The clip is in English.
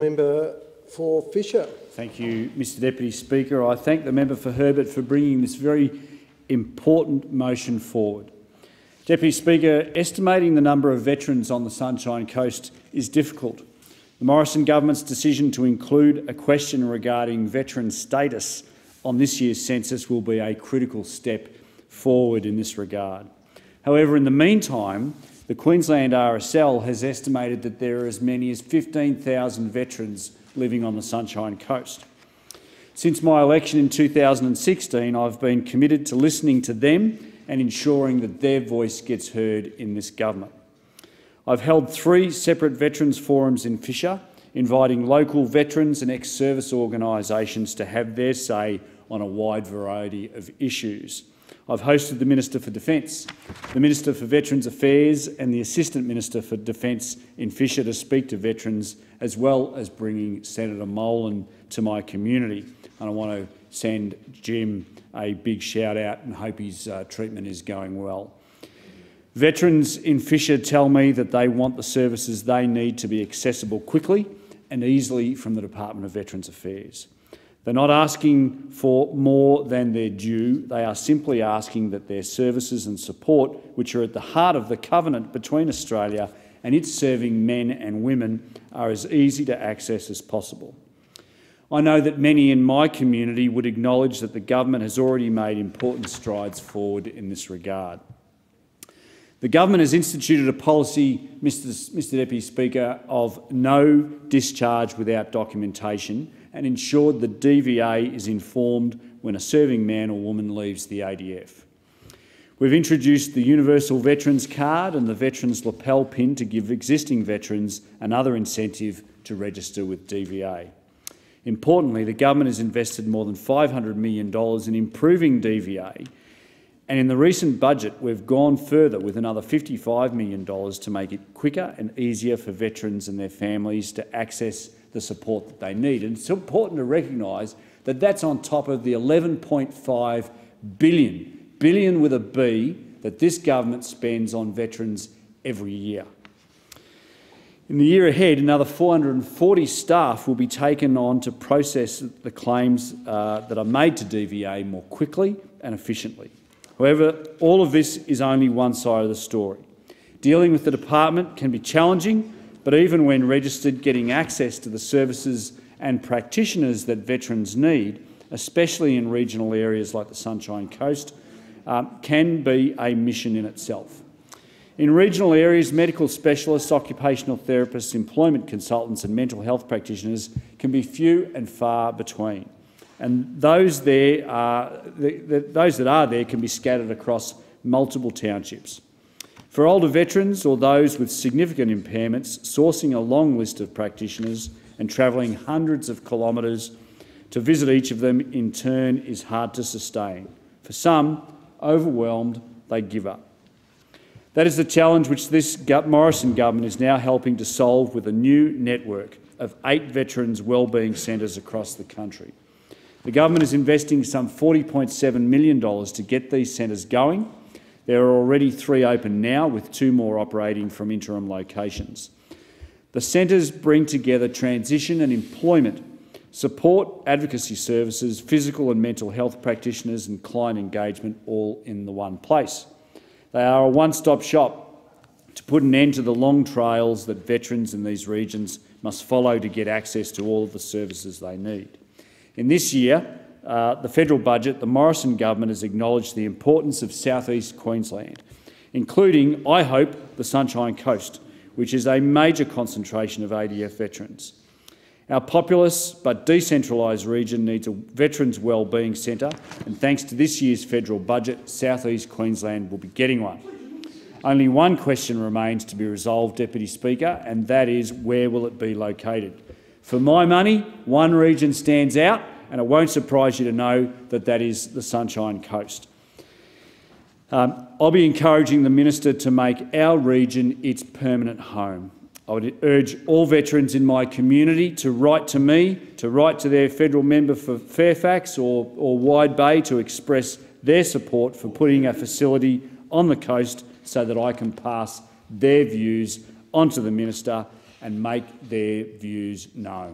Member for Fisher. Thank you, Mr Deputy Speaker. I thank the member for Herbert for bringing this very important motion forward. Deputy Speaker, estimating the number of veterans on the Sunshine Coast is difficult. The Morrison government's decision to include a question regarding veteran status on this year's census will be a critical step forward in this regard. However, in the meantime, the Queensland RSL has estimated that there are as many as 15,000 veterans living on the Sunshine Coast. Since my election in 2016, I've been committed to listening to them and ensuring that their voice gets heard in this government. I've held 3 separate veterans forums in Fisher, inviting local veterans and ex-service organisations to have their say on a wide variety of issues. I've hosted the Minister for Defence, the Minister for Veterans Affairs and the Assistant Minister for Defence in Fisher to speak to veterans, as well as bringing Senator Molan to my community. And I want to send Jim a big shout out and hope his treatment is going well. Veterans in Fisher tell me that they want the services they need to be accessible quickly and easily from the Department of Veterans Affairs. They're not asking for more than their due. They are simply asking that their services and support, which are at the heart of the covenant between Australia and its serving men and women, are as easy to access as possible. I know that many in my community would acknowledge that the government has already made important strides forward in this regard. The government has instituted a policy, Mr Deputy Speaker, of no discharge without documentation and ensured that DVA is informed when a serving man or woman leaves the ADF. We've introduced the Universal Veterans Card and the Veterans Lapel Pin to give existing veterans another incentive to register with DVA. Importantly, the government has invested more than $500 million in improving DVA, and in the recent budget we've gone further with another $55 million to make it quicker and easier for veterans and their families to access the support that they need. And it's important to recognise that that's on top of the $11.5 billion with a B, that this government spends on veterans every year. In the year ahead, another 440 staff will be taken on to process the claims that are made to DVA more quickly and efficiently. However, all of this is only one side of the story. Dealing with the department can be challenging, but even when registered, getting access to the services and practitioners that veterans need, especially in regional areas like the Sunshine Coast, can be a mission in itself. In regional areas, medical specialists, occupational therapists, employment consultants and mental health practitioners can be few and far between, and those that are there can be scattered across multiple townships. For older veterans or those with significant impairments, sourcing a long list of practitioners and travelling hundreds of kilometres to visit each of them in turn is hard to sustain. For some, overwhelmed, they give up. That is the challenge which this Morrison government is now helping to solve with a new network of 8 veterans wellbeing centres across the country. The government is investing some $40.7 million to get these centres going. There are already 3 open now, with 2 more operating from interim locations. The centres bring together transition and employment, support, advocacy services, physical and mental health practitioners and client engagement all in the one place. They are a one-stop shop to put an end to the long trails that veterans in these regions must follow to get access to all of the services they need. In this year, the federal budget, the Morrison government has acknowledged the importance of South East Queensland, including, I hope, the Sunshine Coast, which is a major concentration of ADF veterans. Our populous but decentralised region needs a Veterans Wellbeing Centre, and thanks to this year's federal budget, South East Queensland will be getting one. Only one question remains to be resolved, Deputy Speaker, and that is, where will it be located? For my money, one region stands out, and it won't surprise you to know that that is the Sunshine Coast. I'll be encouraging the Minister to make our region its permanent home. I would urge all veterans in my community to write to me, to write to their federal member for Fairfax or Wide Bay to express their support for putting a facility on the coast so that I can pass their views onto the Minister and make their views known.